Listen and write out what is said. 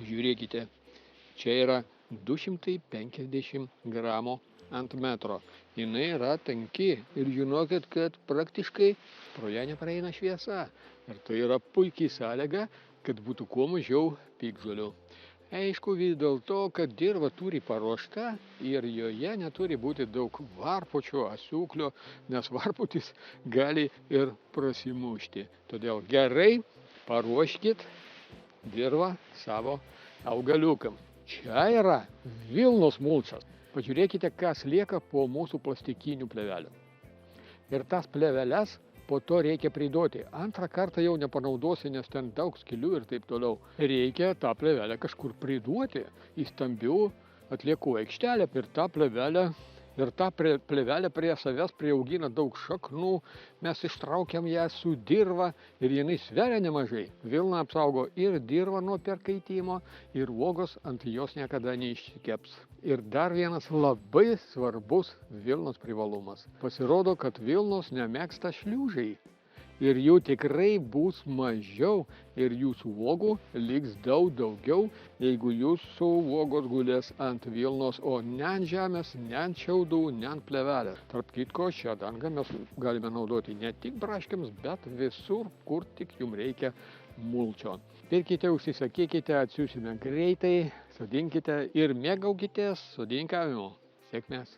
Žiūrėkite, čia yra 250 gramų ant metro. Jinai yra tanki ir žinokit, kad praktiškai pro ją nepraeina šviesa. Ir tai yra puikiai sąlyga, kad būtų kuo mažiau piktžolių. Aišku, vis dėlto, kad dirva turi paruošta ir joje neturi būti daug varpučių, asiūklių, nes varputis gali ir prasimušti. Todėl gerai paruoškit dirvą savo augaliukam. Čia yra Vilnos mulčas. Pažiūrėkite, kas lieka po mūsų plastikinių plėvelių. Ir tas plėveles po to reikia priduoti. Antrą kartą jau nepanaudosi, nes ten daug skylių ir taip toliau. Reikia tą plėvelę kažkur priduoti į stambių atliekų aikštelę ir tą plėvelę prie savęs priaugina daug šaknų. Mes ištraukiam ją su dirva ir jinai sveria nemažai. Vilna apsaugo ir dirvą nuo perkaitimo, ir uogos ant jos niekada neišsikeps. Ir dar vienas labai svarbus vilnos privalumas. Pasirodo, kad vilnos nemėgsta šliūžai. Ir jų tikrai bus mažiau ir jūsų uogų liks daug daugiau, jeigu jūsų uogos gulės ant vilnos, o ne ant žemės, ne ant šiaudų, ne ant plėvelės. Tarp kitko, šią dangą mes galime naudoti ne tik braškėms, bet visur, kur tik jums reikia mulčio. Pirkite, užsisakykite, atsiųsime greitai, sodinkite ir mėgaukitės sodinkavimu. Sėkmės!